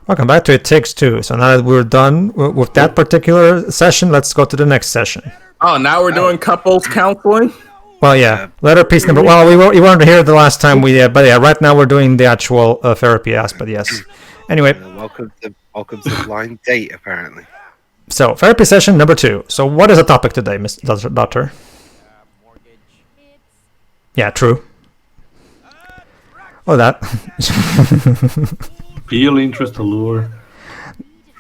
Welcome back to It Takes Two. So now that we're done with that particular session, let's go to the next session. Oh, now we're doing couples counseling? Well, yeah. Letter piece number... Well, you weren't here the last time we... but yeah, right now we're doing the actual therapy aspect, yes. Anyway. Welcome to blind date, apparently. So, therapy session number 2. So, what is the topic today, Miss Doctor? Mortgage. Yeah, true. Oh, that. Feel interest, allure.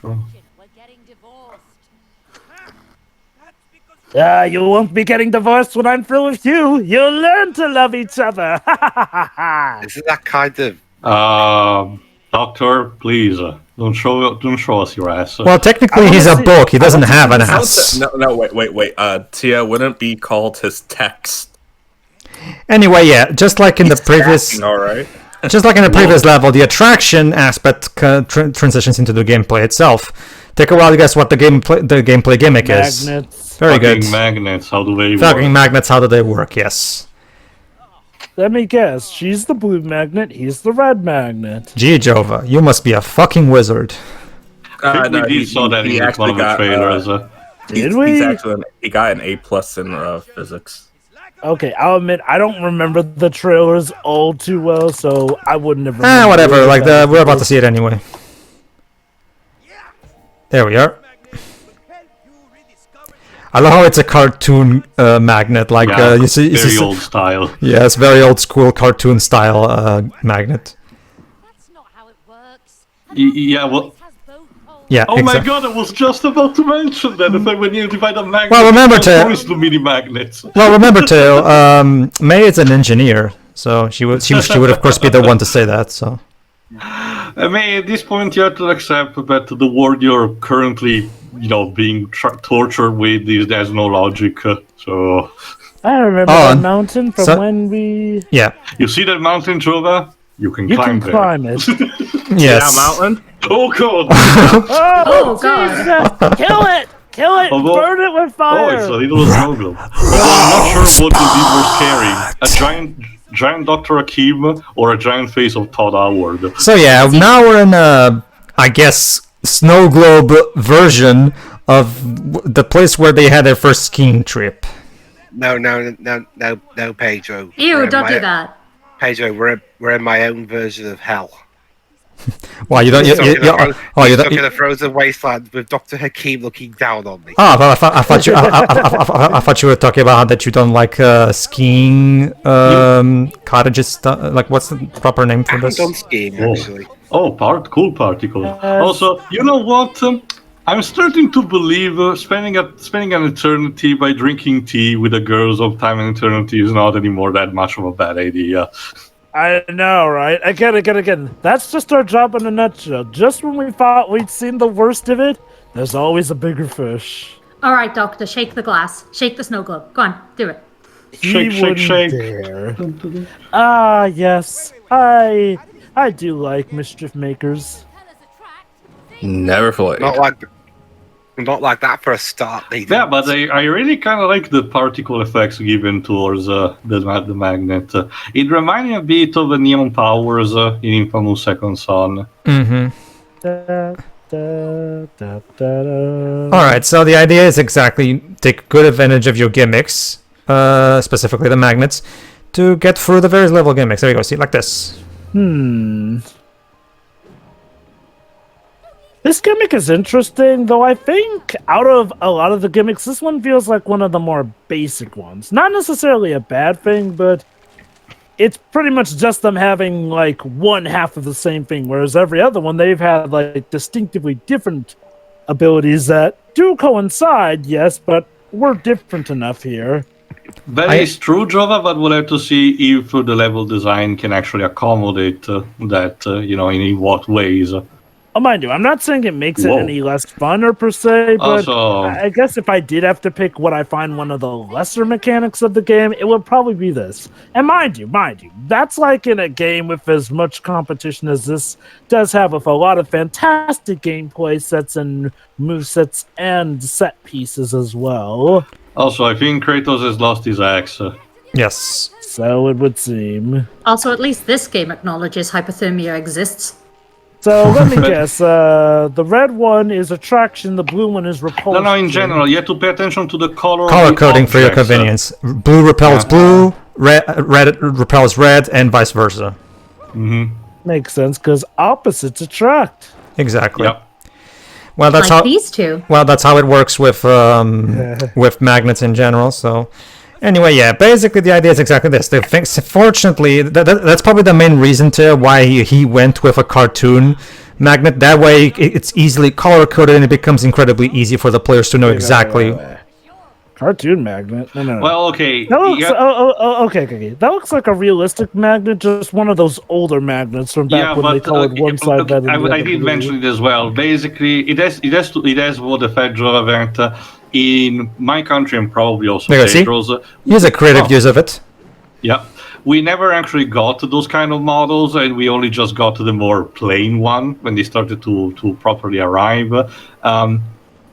Sure. You won't be getting divorced when I'm through with you. You'll learn to love each other. Isn't that kind of... Doctor, please, don't show us your ass. Well, technically he's a book. He doesn't have an ass. No, wait. Tia, wouldn't it be called his text? Anyway, yeah, just like in the previous... All right. Just like in the previous level, the attraction aspect transitions into the gameplay itself. Take a while to guess what the gameplay gimmick is. Magnets. Very good. Magnets, how do they work? Fucking magnets, how do they work? Yes. Let me guess. She's the blue magnet. He's the red magnet. Gee, Jova, you must be a fucking wizard. No, he saw that in one of the trailers. Did we? He got an A+ in physics. Okay, I'll admit I don't remember the trailers all too well, so I wouldn't have. Whatever. Like we're about to see it anyway. There we are. I love how it's a cartoon magnet. Like you see, very old style. Yeah, it's very old school cartoon style magnet. That's not how it works. Yeah, well. Yeah. Oh my god! I was just about to mention that when you divide a magnet, well, remember to mini magnets. Well, remember to May is an engineer, so she would of course be the one to say that. So. May, at this point, you have to accept that the world you're currently, being tortured with there's no logic. So. I remember that mountain from when we. Yeah. You see that mountain, Jova? You can climb it. Yes. Yeah, mountain. Oh god! oh god! Kill it! Kill it! Burn it with fire! Oh, it's a little snow globe. Well, I'm not sure what would be more scary: a giant Dr. Hakim or a giant face of Todd Howard. So yeah, now we're in I guess snow globe version of the place where they had their first skiing trip. No, Pedro. Ew! Don't do that. Pedro, we're in my own version of hell. Why you don't? You don't? Stuck in a frozen wasteland with Dr. Hakim looking down on me. Oh, well, I thought you. I thought you were talking about how that you don't like skiing cottages. Like, what's the proper name for this? I haven't done skiing actually. Cool particle. Also, you know what? I'm starting to believe spending an eternity by drinking tea with the girls of time and eternity is not anymore that much of a bad idea. I know, right? Again. That's just our job in a nutshell. Just when we thought we'd seen the worst of it, there's always a bigger fish. All right, Doctor, shake the glass. Shake the snow globe. Go on, do it. Shake. Dare. Yes. I do like mischief makers. Never played. Not like that for a start. Yeah, but I really kind of like the particle effects given towards the magnet. It reminded me a bit of the neon powers in Infamous Second Son. Alright, so the idea is exactly take good advantage of your gimmicks, specifically the magnets, to get through the various level gimmicks. There you go, see, like this. This gimmick is interesting, though I think out of a lot of the gimmicks, this one feels like one of the more basic ones. Not necessarily a bad thing, but it's pretty much just them having like one half of the same thing, whereas every other one they've had like distinctively different abilities that do coincide, yes, but we're different enough here. That is true, Jova, but we'll have to see if the level design can actually accommodate that, in what ways. Oh, mind you, I'm not saying it makes it any less fun or per se, but also, I guess if I did have to pick what I find one of the lesser mechanics of the game, it would probably be this. And mind you, that's like in a game with as much competition as this does have, with a lot of fantastic gameplay sets and movesets and set pieces as well. Also, I think Kratos has lost his axe. Yes. So it would seem. Also, at least this game acknowledges hypothermia exists. So let me guess. The red one is attraction. The blue one is repulsion. No, in general, you have to pay attention to the color. Color of the coding for your objects. convenience. Blue repels blue, red repels red, and vice versa. Makes sense because opposites attract. Exactly. Yep. Well, that's like how. these two. Well, that's how it works with magnets in general. So, anyway, yeah, basically the idea is exactly this. Fortunately, that's probably the main reason to why he went with a cartoon magnet. That way, it's easily color coded, and it becomes incredibly easy for the players to know exactly. Cartoon magnet? No. Well, okay. That looks, okay. That looks like a realistic magnet, just one of those older magnets from back when they colored one side better than the other. I did mention it as well. Basically, it has what the federal event in my country and probably also Pedro's. Here's a creative use of it. Yeah. We never actually got to those kind of models, and we only just got to the more plain one when they started to properly arrive.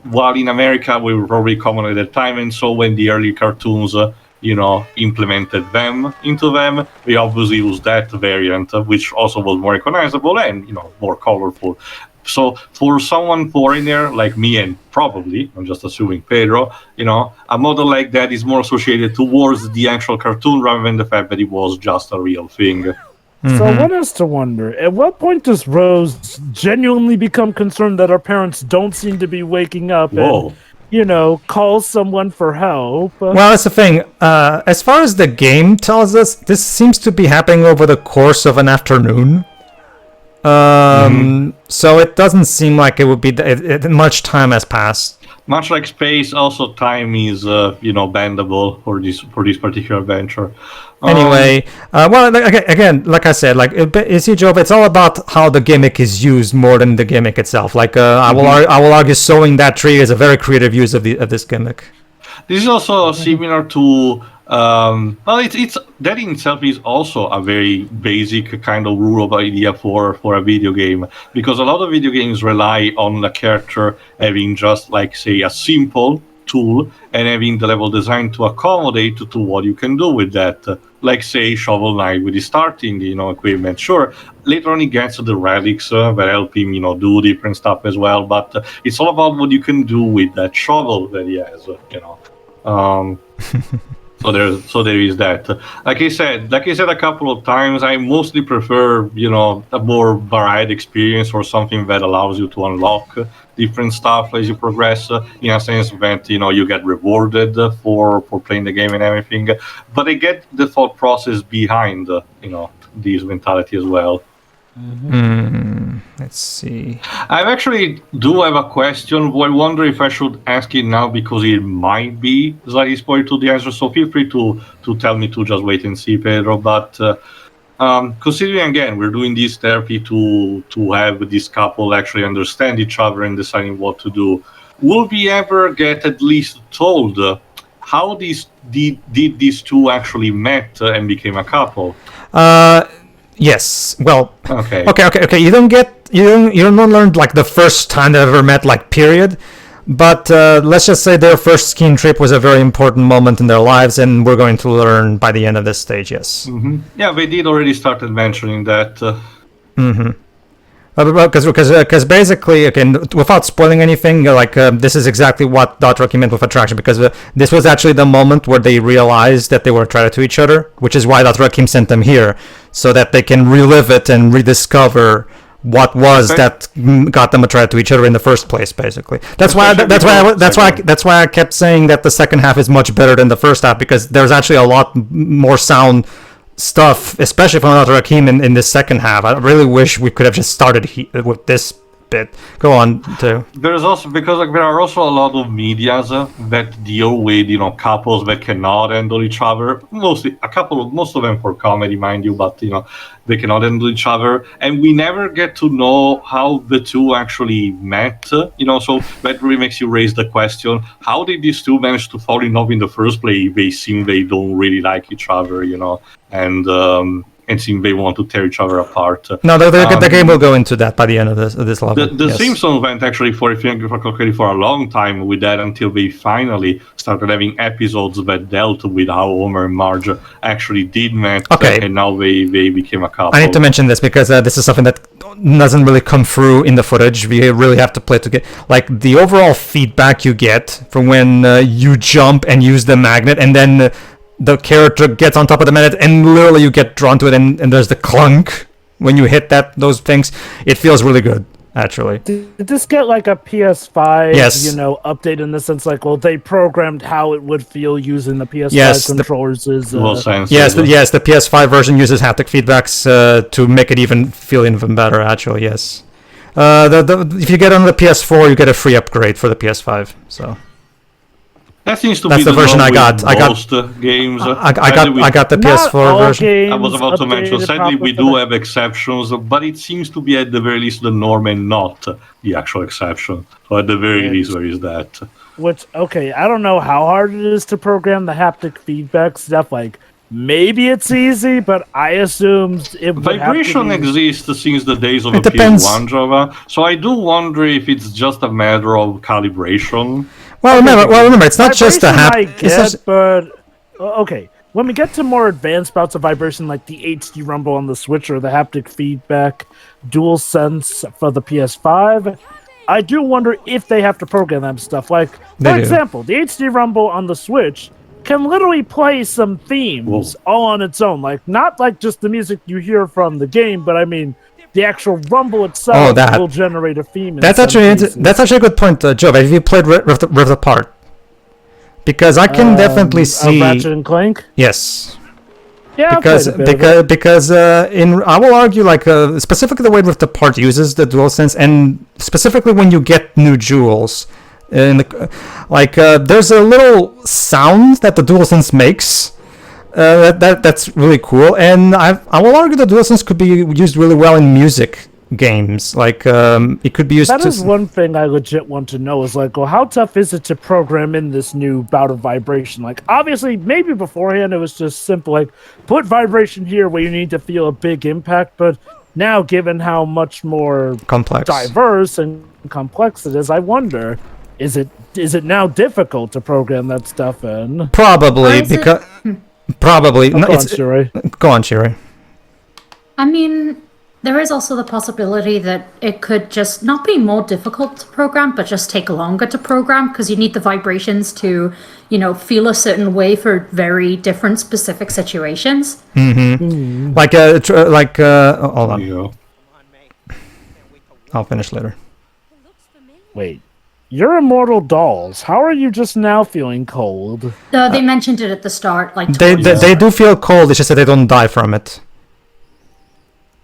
While in America, we were probably common at that time, and so when the early cartoons, implemented them into them, we obviously used that variant, which also was more recognizable and, more colorful. So for someone foreigner like me, and probably, I'm just assuming Pedro, a model like that is more associated towards the actual cartoon rather than the fact that it was just a real thing. So one has to wonder, at what point does Rose genuinely become concerned that her parents don't seem to be waking up and, call someone for help? Well, that's the thing. As far as the game tells us, this seems to be happening over the course of an afternoon. So it doesn't seem like it would be much time has passed. Much like space, also time is bendable for this particular venture. Anyway, again, like I said, it's all about how the gimmick is used more than the gimmick itself. I will argue sowing that tree is a very creative use of this gimmick. This is also similar to it's that in itself is also a very basic kind of rule of idea for a video game, because a lot of video games rely on the character having just say a simple tool and having the level designed to accommodate to what you can do with that. Like say Shovel Knight with the starting equipment. Sure, later on he gets the relics that help him do different stuff as well, but it's all about what you can do with that shovel that he has. So there is that. Like I said a couple of times, I mostly prefer a more varied experience or something that allows you to unlock different stuff as you progress. In a sense that you get rewarded for playing the game and everything. But I get the thought process behind this mentality as well. Let's see. I actually do have a question. I wonder if I should ask it now because it might be slightly spoiled to the answer. So feel free to tell me to just wait and see, Pedro. But considering again we're doing this therapy to have this couple actually understand each other and deciding what to do, will we ever get at least told how did these two actually met and became a couple? Yes. Well. Okay. Okay. You don't learn the first time they ever met, period. But let's just say their first skiing trip was a very important moment in their lives, and we're going to learn by the end of this stage. Yes. Mm-hmm. Yeah, they did already started mentioning that. Because basically, again, without spoiling anything, this is exactly what Dr. meant with attraction, because this was actually the moment where they realized that they were attracted to each other, which is why Dr. Hakim sent them here, so that they can relive it and rediscover what was that got them attracted to each other in the first place. Basically, that's why I kept saying that the second half is much better than the first half, because there's actually a lot more sound stuff, especially from Dr. Hakim in this second half. I really wish we could have just started with this bit. Go on to. There's also because there are also a lot of medias that deal with couples that cannot handle each other. Most of them for comedy, mind you, but they cannot handle each other, and we never get to know how the two actually met. So that really makes you raise the question: how did these two manage to fall in love in the first place? They seem they don't really like each other, and and seem they want to tear each other apart. No, the game will go into that by the end of this level. The yes. Simpsons went actually for a long time with that until they finally started having episodes that dealt with how Homer and Marge actually did met, and now they became a couple. I need to mention this because this is something that doesn't really come through in the footage. We really have to play to get like the overall feedback you get from when you jump and use the magnet, and then the character gets on top of the magnet, and literally you get drawn to it, and there's the clunk when you hit those things. It feels really good, actually. Did this get like a PS5, yes. Update in the sense like, well, they programmed how it would feel using the PS5 controllers? Yes, the PS5 version uses haptic feedbacks to make it feel even better, actually, yes. If you get on the PS4, you get a free upgrade for the PS5, so... That seems to That's be the version I got. Most games. I got the PS4 version. I was about to mention. Sadly, we do have exceptions, but it seems to be at the very least the norm and not the actual exception. So at the very least, there is that. Which, okay, I don't know how hard it is to program the haptic feedback stuff. Like, maybe it's easy, but I assumed it would Vibration exists since the days of the PS1 Java, so I do wonder if it's just a matter of calibration. Well, remember, it's not just a okay. When we get to more advanced bouts of vibration, like the HD rumble on the Switch or the haptic feedback DualSense for the PS5, I do wonder if they have to program that stuff. Like, for example, the HD rumble on the Switch can literally play some themes all on its own. Like, not like just the music you hear from the game, but I mean... the actual rumble itself will generate a theme. That's actually a good point, Joe. Have you played Rift Apart? Because I can definitely see Ratchet and Clank. Yes. Yeah, because I will argue specifically the way Rift Apart uses the DualSense, and specifically when you get new jewels, there's a little sound that the DualSense makes. That's really cool, and I will argue that DualSense could be used really well in music games. It could be used. That is one thing I legit want to know is how tough is it to program in this new bout of vibration? Like, obviously, maybe beforehand it was just simple, put vibration here where you need to feel a big impact. But now, given how much more diverse and complex it is, I wonder, is it now difficult to program that stuff in? Probably because. Probably. Go on, Shiri. I mean, there is also the possibility that it could just not be more difficult to program, but just take longer to program because you need the vibrations to, feel a certain way for very different specific situations. Mm-hmm. Hold on. I'll finish later. Wait. You're immortal dolls. How are you just now feeling cold? They mentioned it at the start. They do feel cold. It's just that they don't die from it.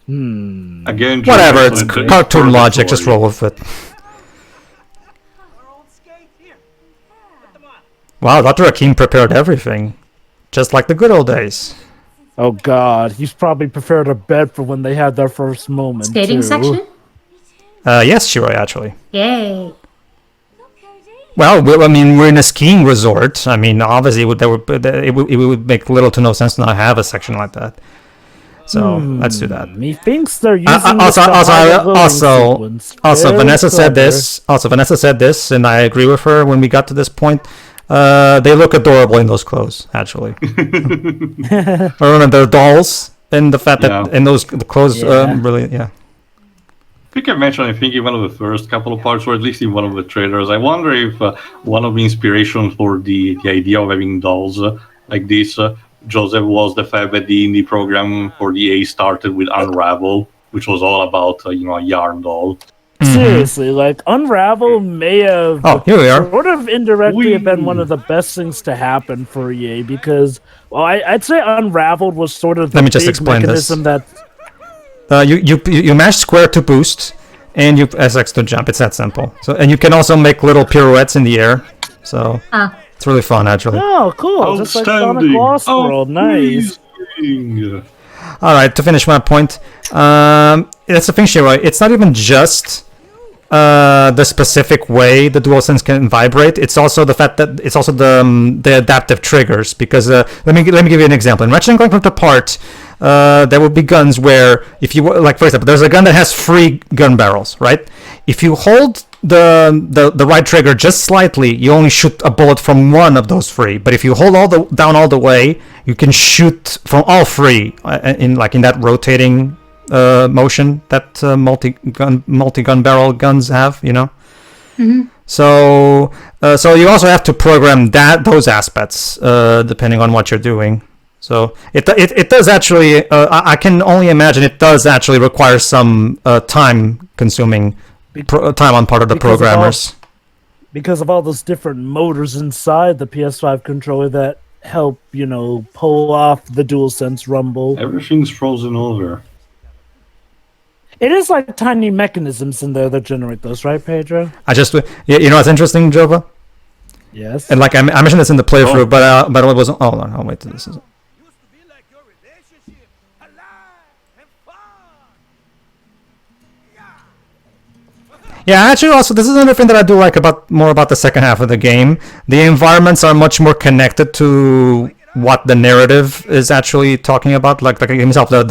Again, whatever. It's cartoon logic. Just roll with it. Wow, Dr. Hakim prepared everything, just like the good old days. Oh God, he's probably prepared a bed for when they had their first moment. Skating section. Yes, Shiroi, actually. Yay. Well, I mean, we're in a skiing resort. I mean, obviously, it would make little to no sense to not have a section like that. So let's do that. He thinks they're using also Vanessa said this. Also, Vanessa said this, and I agree with her. When we got to this point, they look adorable in those clothes. Actually, I remember the dolls and the fact that in those clothes really. I think I mentioned, in one of the first couple of parts, or at least in one of the trailers, I wonder if one of the inspirations for the idea of having dolls like this, Joseph, was the fact that the indie program for the A started with Unravel, which was all about, a yarn doll. Seriously, Unravel may have sort of indirectly been one of the best things to happen for EA, because, I'd say Unraveled was sort of the big mechanism that... You mash square to boost, and you SX to jump. It's that simple. So, and you can also make little pirouettes in the air. So it's really fun, actually. Oh, cool! Just like Sonic Lost World. Nice. All right, to finish my point, that's the thing, Shiroi. It's not even just the specific way the DualSense can vibrate. It's also the fact that it's also the adaptive triggers. Because let me give you an example. In Ratchet and Clank Rift Apart, there will be guns where if you like, for example, there's a gun that has 3 gun barrels, right? If you hold the right trigger just slightly, you only shoot a bullet from one of those 3. But if you hold down all the way, you can shoot from all 3 in that rotating motion that multi-gun barrel guns have, So you also have to program those aspects depending on what you're doing. So it does actually. I can only imagine it does actually require some time consuming time on part of the programmers. Because of all those different motors inside the PS5 controller that help, pull off the DualSense rumble. Everything's frozen over. It is like tiny mechanisms in there that generate those, right, Pedro? What's interesting, Jova? Yes. And I mentioned this in the playthrough, but it wasn't. Hold on, I'll wait till this is. Yeah, actually, also this is another thing that I do like more about the second half of the game. The environments are much more connected to what the narrative is actually talking about. Like himself, the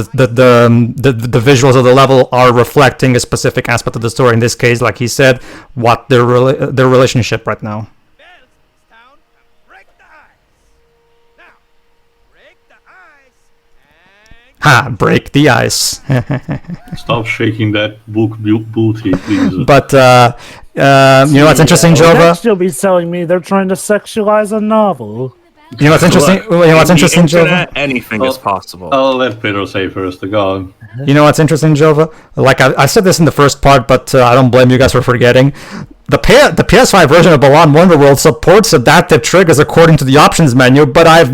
visuals of the level are reflecting a specific aspect of the story. In this case, like he said, what their relationship right now. Break the ice. Stop shaking that booty, please. But you know what's interesting, Jova? Next you'll be telling me they're trying to sexualize a novel. You know what's interesting? Jova? Anything is possible. I'll let Pedro say first. Go on. You know what's interesting, Jova? Like I said this in the first part, but I don't blame you guys for forgetting. The PS5 version of Balan Wonderworld supports adaptive triggers according to the options menu, but I've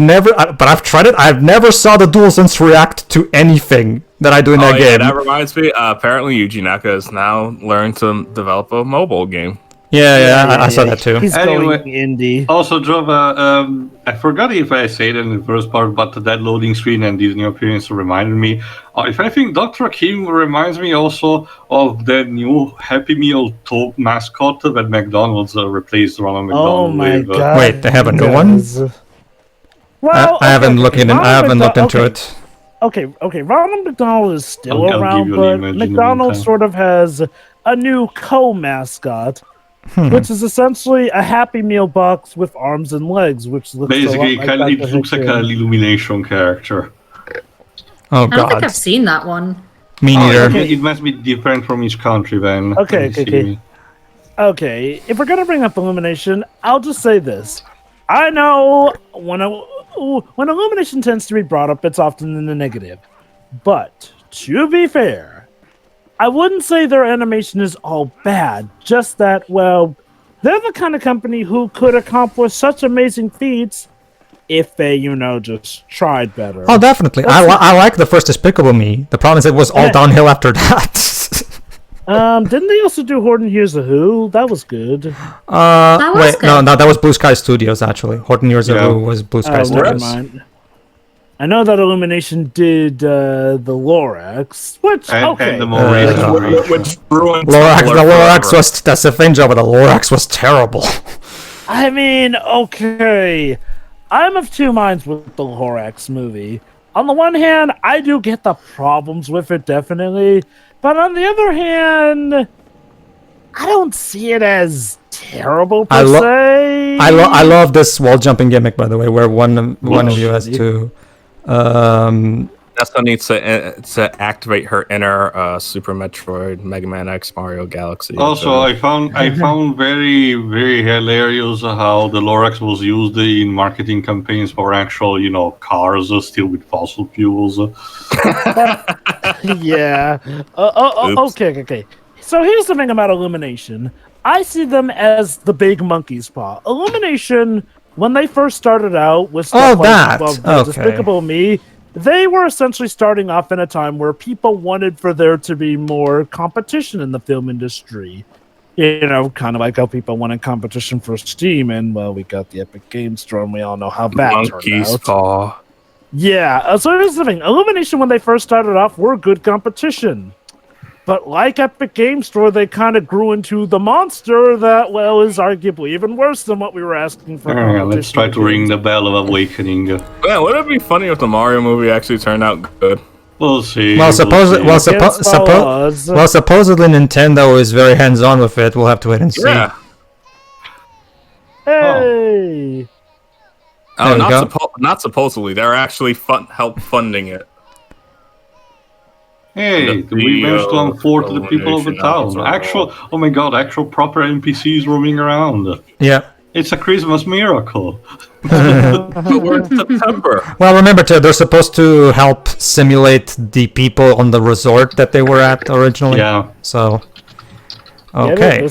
tried it. I've never saw the DualSense react to anything that I do in that game. That reminds me. Apparently, Yuji Naka has now learned to develop a mobile game. Yeah, I saw that too. He's going indie. Also, Jova, I forgot if I said it in the first part, but that loading screen and these new appearances reminded me. If anything, Dr. Hakim reminds me also of the new Happy Meal top mascot that McDonald's replaced Ronald McDonald. Oh my with. god! Wait, they have a new one? Well, I haven't looked into it. Okay. Ronald McDonald is still I'll around, give you but an image in the McDonald meantime. sort of has a new co-mascot. Which is essentially a Happy Meal box with arms and legs, which looks Basically, a lot like it looks like an Illumination character. Oh I don't think god. I've seen that one. Me neither. It must be different from each country then. Okay. Let me see. Okay, if we're gonna bring up Illumination, I'll just say this. I know when Illumination tends to be brought up, it's often in the negative. But, to be fair, I wouldn't say their animation is all bad, just that, well, they're the kind of company who could accomplish such amazing feats if they, just tried better. Oh, definitely. I like the first Despicable Me. The problem is it was all downhill after that. Didn't they also do Horton Hears a Who? That was good. That was good. No, that was Blue Sky Studios, actually. Horton Hears a Who was Blue Sky Never Studios. mind. I know that Illumination did the Lorax, which, okay. And the more racist Which ruined The Lorax was, that's the thing, Joe, but the Lorax was terrible. I mean, okay. I'm of two minds with the Lorax movie. On the one hand, I do get the problems with it, definitely. But on the other hand, I don't see it as terrible per se. I love this wall jumping gimmick, by the way, where one of you has to. Nessa needs to activate her inner Super Metroid, Mega Man X, Mario Galaxy. Also, I found very, very hilarious how the Lorax was used in marketing campaigns for actual, cars still with fossil fuels. Yeah. Okay. So here's the thing about Illumination. I see them as the big monkey's paw. Illumination, when they first started out with stuff Despicable Me, they were essentially starting off in a time where people wanted for there to be more competition in the film industry. Kind of like how people wanted competition for Steam, and well, we got the Epic Games Store, and we all know how that Monkey's turned out. paw. Yeah, so here's the thing. Illumination, when they first started off, were good competition. But like Epic Game Store, they kind of grew into the monster that, well, is arguably even worse than what we were asking for. Let's try to ring the bell of awakening. Yeah, would it be funny if the Mario movie actually turned out good? We'll see. Well, supposedly Nintendo is very hands-on with it. We'll have to wait and see. Yeah. Hey! There we go. Not supposedly. They're actually funding it. Hey, we managed to unfort the people of the town. Oh my god, actual proper NPCs roaming around. Yeah. It's a Christmas miracle. But we're in September. Well, remember, too, they're supposed to help simulate the people on the resort that they were at originally. Yeah. So, Yeah, okay. the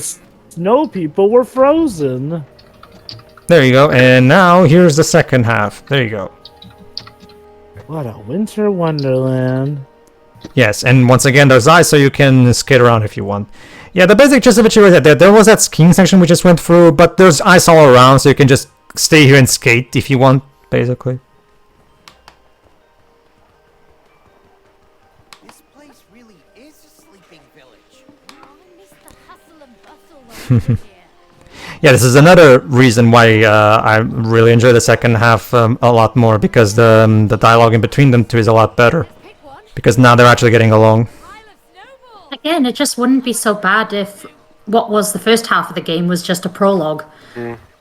snow people were frozen. There you go. And now, here's the second half. There you go. What a winter wonderland. Yes, and once again, there's ice, so you can skate around if you want. Yeah, the basic gist of it was that there was that skiing section we just went through, but there's ice all around, so you can just stay here and skate if you want, basically. This place really is a sleeping village. I miss the hustle and bustle when we were here. Yeah, this is another reason why I really enjoy the second half a lot more, because the dialogue in between them two is a lot better. Pick one. Because now they're actually getting along. Pile of snowballs. Again, it just wouldn't be so bad if what was the first half of the game was just a prologue.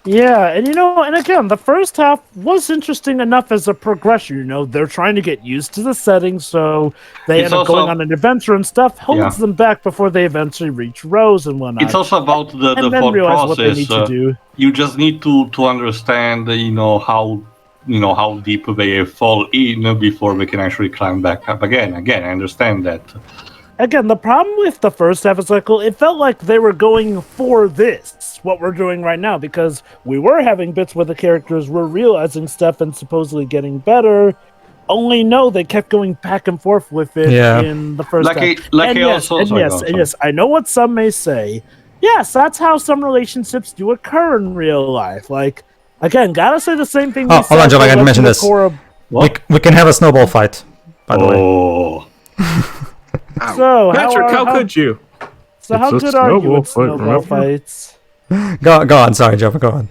Yeah, and and again, the first half was interesting enough as a progression. They're trying to get used to the setting, so they end up going on an adventure and stuff holds them back before they eventually reach Rose and whatnot. It's also about the and then thought realize what they process. need to do. You just need to understand, how deep they fall in before they can actually climb back up again. Again, I understand that. Again, the problem with the first half is it felt like they were going for this, what we're doing right now, because we were having bits where the characters were realizing stuff and supposedly getting better. Only no, they kept going back and forth with it in the first half. Yes, I know what some may say. Yes, that's how some relationships do occur in real life. Again, gotta say the same thing. Oh, hold on, Joe, I gotta mention this. We can have a snowball fight, by the way. So, Patrick, how could you? So how good are you at snowball fights? Go on, sorry, Joe, go on.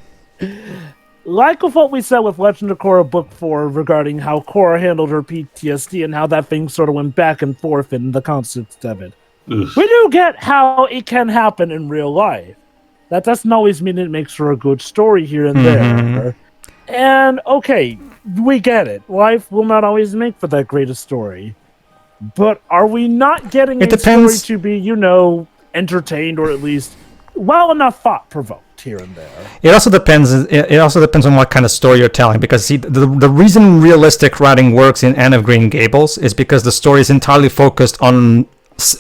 Like with what we said with Legend of Korra Book 4 regarding how Korra handled her PTSD and how that thing sort of went back and forth in the concept of it. We do get how it can happen in real life. That doesn't always mean it makes for a good story here and there. And, okay, we get it. Life will not always make for that greatest story. But are we not getting a story to be, entertained or at least well enough thought-provoked here and there? It also depends. It also depends on what kind of story you're telling. Because see, the reason realistic writing works in Anne of Green Gables is because the story is entirely focused on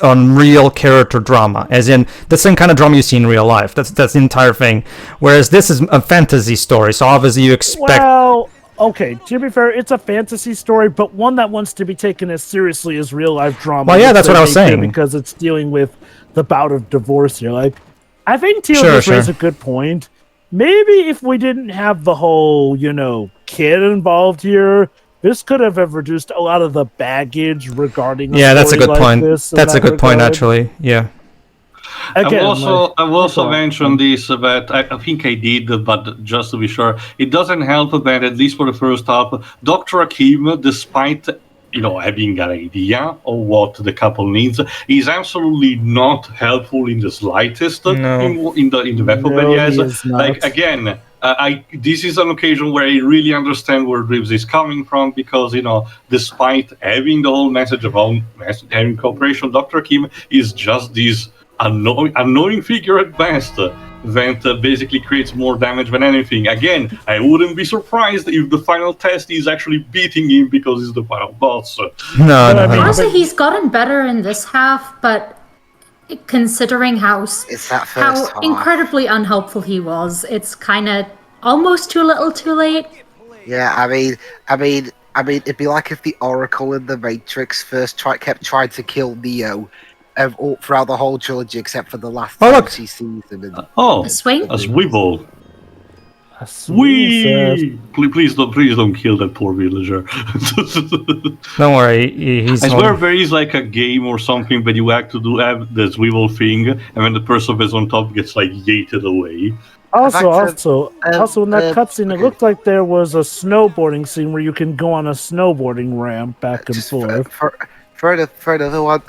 real character drama, as in the same kind of drama you see in real life. That's the entire thing. Whereas this is a fantasy story, so obviously you expect. Well, okay, to be fair, it's a fantasy story, but one that wants to be taken as seriously as real life drama. Well, yeah, that's what I was saying. Because it's dealing with the bout of divorce here. I think Teal just raised a good point. Maybe if we didn't have the whole, kid involved here, this could have reduced a lot of the baggage regarding. That's a good point. That's a good point, actually. Yeah. Again, I've also mentioned this that I think I did, but just to be sure, it doesn't help that at least for the first half, Dr. Hakim, despite having an idea of what the couple needs, is absolutely not helpful in the slightest in the weapon that he has. Again, this is an occasion where I really understand where Reeves is coming from, because despite having the whole message about having cooperation, Dr. Hakim is just this annoying figure at best that basically creates more damage than anything. Again, I wouldn't be surprised if the final test is actually beating him because he's the final boss. Honestly, he's gotten better in this half, but considering how incredibly unhelpful he was, it's kind of almost too little too late. Yeah, I mean, it'd be like if the Oracle in the Matrix first kept trying to kill Neo throughout the whole trilogy, except for the last season. A swing? A swivel. Wee! Please don't kill that poor villager. Don't worry, he's. I swear there is like a game or something that you have the swivel thing, and when the person that's on top gets like yeeted away. Also, in that cutscene, it looked like there was a snowboarding scene where you can go on a snowboarding ramp back and forth. For another one,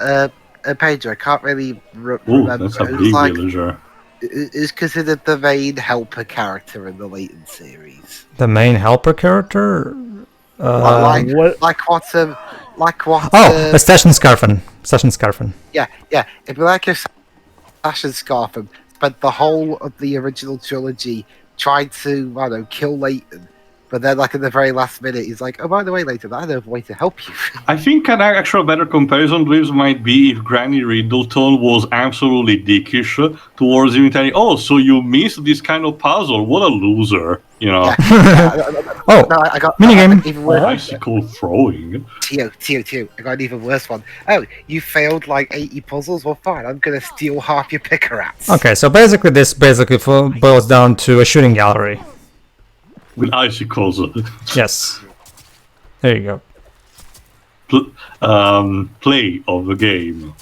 Pedro, I can't really Ooh, remember. that's a It was big like, villager. is considered the main helper character in the Leighton series. The main helper character? Like what? Oh, Session Scarfin. Yeah. It'd be like if Session Scarfin spent the whole of the original trilogy trying to, I don't know, kill Leighton. But then, like, in the very last minute, he's like, oh, by the way, Leighton, I know a way to help you. I think an actual better comparison with might be if Granny Riddleton was absolutely dickish towards him, telling, oh, so you missed this kind of puzzle. What a loser, you know. Oh, I got minigame. even worse. Bicycle throwing. Tio, I got an even worse one. Oh, you failed like 80 puzzles? Well, fine, I'm going to steal half your picker rats. Okay, so basically this boils down to a shooting gallery. With icicles. Yes. There you go. Play of the game.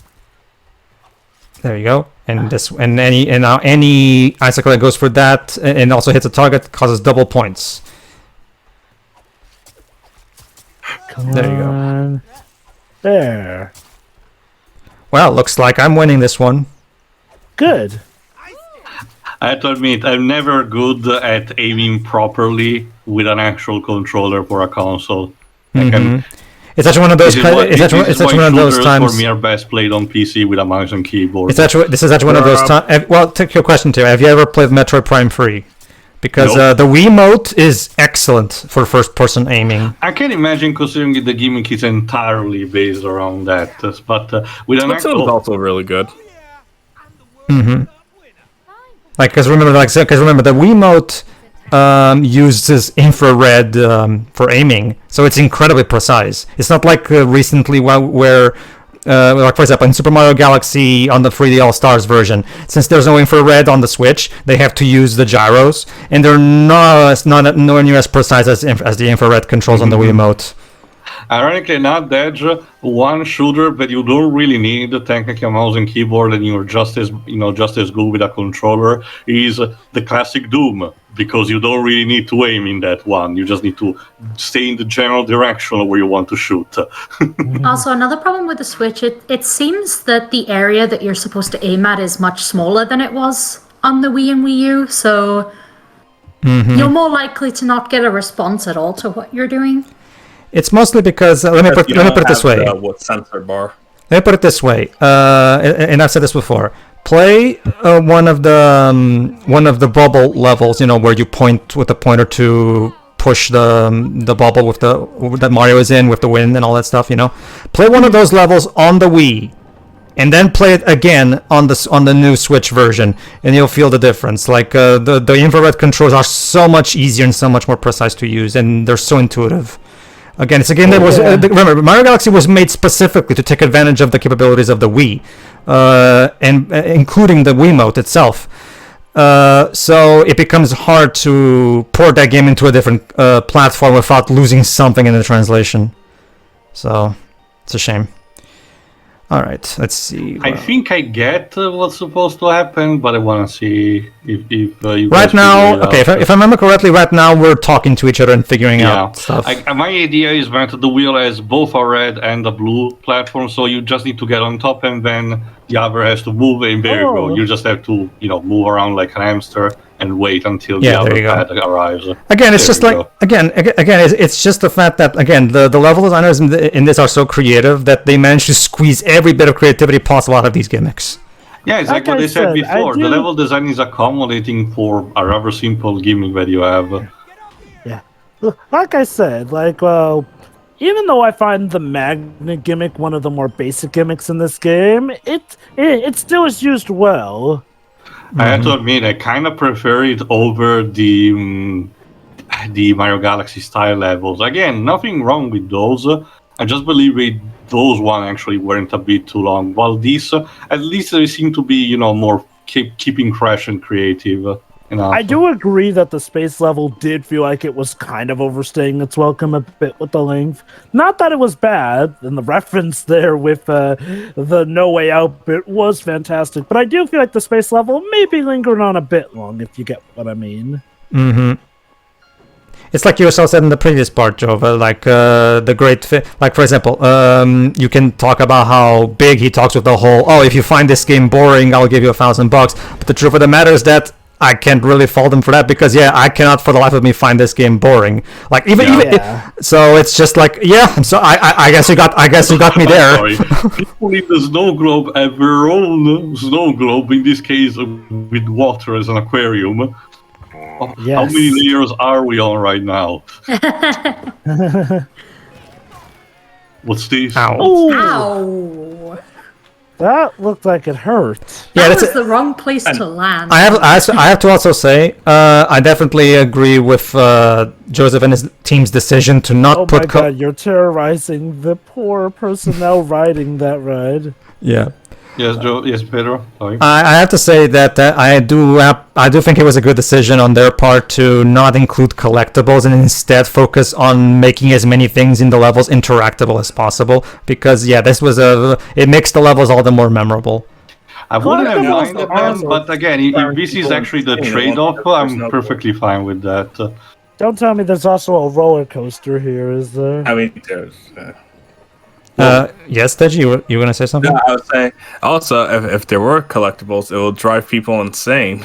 There you go. And any icicle that goes for that and also hits a target causes double points. There you go. There. Well, looks like I'm winning this one. Good. I have to admit, I'm never good at aiming properly with an actual controller for a console. It's actually one of those. It's actually one of those times. For me, are best played on PC with a mouse and keyboard. This is actually one of those times. Well, take your question too. Have you ever played Metroid Prime 3? Because the Wiimote is excellent for first-person aiming. I can imagine, considering the gimmick is entirely based around that. But with an actual, is also really good. Because remember, the Wiimote uses infrared for aiming, so it's incredibly precise. It's not like recently where, like for example, in Super Mario Galaxy on the 3D All Stars version, since there's no infrared on the Switch, they have to use the gyros, and they're nowhere near as precise as the infrared controls on the Wiimote. Ironically, not Edge, one shooter that you don't really need technically a mouse and keyboard, and you're just as good with a controller is the classic Doom, because you don't really need to aim in that one. You just need to stay in the general direction where you want to shoot. Also, another problem with the Switch, it seems that the area that you're supposed to aim at is much smaller than it was on the Wii and Wii U, so you're more likely to not get a response at all to what you're doing. It's mostly because let me put it this way. What sensor bar? Let me put it this way, and I've said this before. Play one of the bubble levels, where you point with the pointer to push the bubble with that Mario is in with the wind and all that stuff. Play one of those levels on the Wii, and then play it again on the new Switch version, and you'll feel the difference. Like the infrared controls are so much easier and so much more precise to use, and they're so intuitive. Again, it's a game that was... remember, Mario Galaxy was made specifically to take advantage of the capabilities of the Wii, and including the Wiimote itself. So it becomes hard to port that game into a different platform without losing something in the translation. So, it's a shame. All right, let's see. I think I get what's supposed to happen, but I want to see if you right now. Okay, if I remember correctly, right now we're talking to each other and figuring out stuff. My idea is that the wheel has both a red and a blue platform, so you just need to get on top, and then the other has to move, and there you go. You just have to, move around like an hamster and wait until the other pad arrives. Again, it's just like it's just the fact that the level designers in this are so creative that they manage to squeeze every bit of creativity possible out of these gimmicks. Yeah, it's like what they said before. The level design is accommodating for a rather simple gimmick that you have. Yeah, like I said, even though I find the magnet gimmick one of the more basic gimmicks in this game, it still is used well. I have to admit, I kind of prefer it over the Mario Galaxy style levels. Again, nothing wrong with those. I just believe those one actually weren't a bit too long. While these, at least they seem to be, more keeping fresh and creative. I do agree that the space level did feel like it was kind of overstaying its welcome a bit with the length. Not that it was bad, and the reference there with the No Way Out bit was fantastic, but I do feel like the space level maybe lingered on a bit long, if you get what I mean. Mm-hmm. It's like you also said in the previous part, Jova, like the great like for example, you can talk about how big he talks with the whole, oh, if you find this game boring, I'll give you $1,000. But the truth of the matter is that I can't really fault him for that, because I cannot for the life of me find this game boring. Like even so it's just like so I guess you got me there. Sorry. People in the snow globe have their own snow globe, in this case with water as an aquarium. How many layers are we on right now? What's this? Ow! That looked like it hurt. That was the wrong place to land. I have to also say, I definitely agree with Joseph and his team's decision to not put. Oh my god, you're terrorizing the poor person now riding that ride. Yeah. Yes, Joe. Yes, Pedro. Sorry. I have to say that I do think it was a good decision on their part to not include collectibles and instead focus on making as many things in the levels interactable as possible, because this was it makes the levels all the more memorable. I wouldn't have minded them, but again, if this is actually the trade-off, I'm perfectly fine with that. Don't tell me there's also a roller coaster here, is there? I mean, there's. Yes, Deji, you were going to say something? I was saying, also, if there were collectibles, it will drive people insane.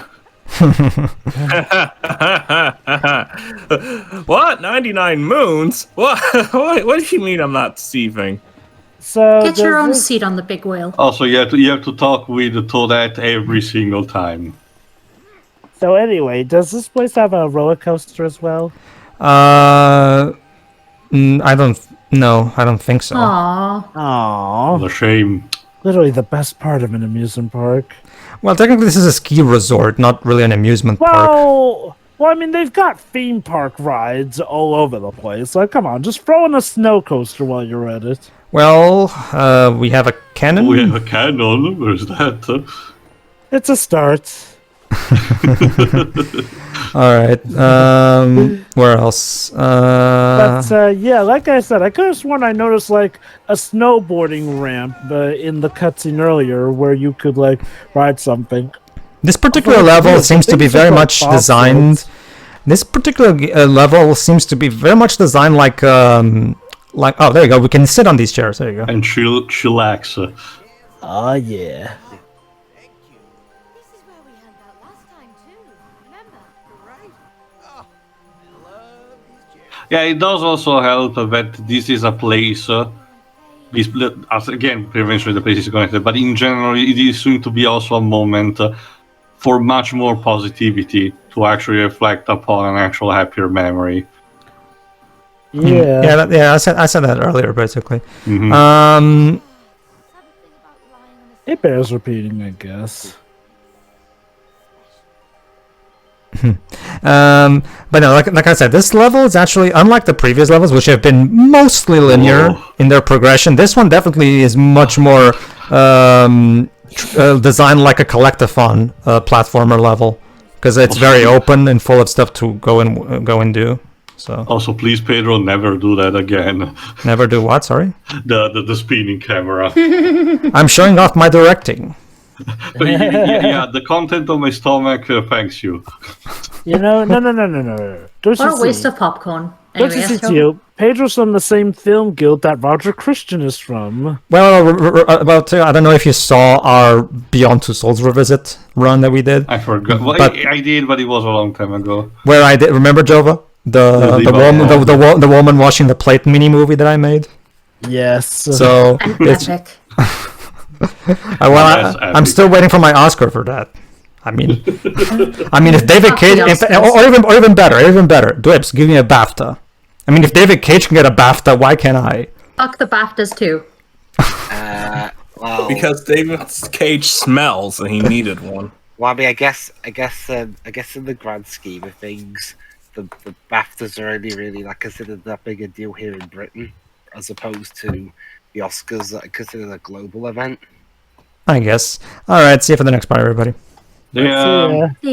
What? 99 moons? What? What do you mean I'm not deceiving? So get your own seat on the big wheel. Also, you have to talk with Toadette every single time. So anyway, does this place have a roller coaster as well? I don't. No, I don't think so. Aww. What a shame. Literally the best part of an amusement park. Well, technically this is a ski resort, not really an amusement park. Well, I mean, they've got theme park rides all over the place. Like, come on, just throw in a snow coaster while you're at it. Well, we have a cannon. We have a cannon. Where's that? It's a start. All right. Where else? But like I said, I could have sworn I noticed like a snowboarding ramp in the cutscene earlier where you could like ride something. This particular level seems to be very much designed. This particular level seems to be very much designed like oh, there you go. We can sit on these chairs. There you go. And chillax. Oh yeah. Yeah, it does also help that this is a place. Again, eventually the place is connected, but in general, it is soon to be also a moment for much more positivity to actually reflect upon an actual happier memory. Yeah. I said that earlier, basically. Mm-hmm. It bears repeating, I guess. But no, like I said, this level is actually, unlike the previous levels, which have been mostly linear in their progression, this one definitely is much more designed like a collectathon platformer level, because it's very open and full of stuff to go and do. So also, please, Pedro, never do that again. Never do what? Sorry. The spinning camera. I'm showing off my directing. But yeah, the content of my stomach thanks you. No. What a waste of popcorn. Anyway, you. Pedro's from the same film guild that Roger Christian is from. Well, I don't know if you saw our Beyond Two Souls revisit run that we did. I forgot. Well, I did, but it was a long time ago. Where I did, remember Jova? The woman washing the plate mini movie that I made? Yes. So it's epic. I'm still waiting for my Oscar for that. I mean, if David Cage, or even better, Dwebs, give me a BAFTA. I mean, if David Cage can get a BAFTA, why can't I? Fuck the BAFTAs too. Well, because David Cage smells and he needed one. Well, I mean, I guess in the grand scheme of things, the BAFTAs are only really like considered that big a deal here in Britain, as opposed to the Oscars that are considered a global event. I guess. All right. See you for the next part, everybody. Yeah. Yeah.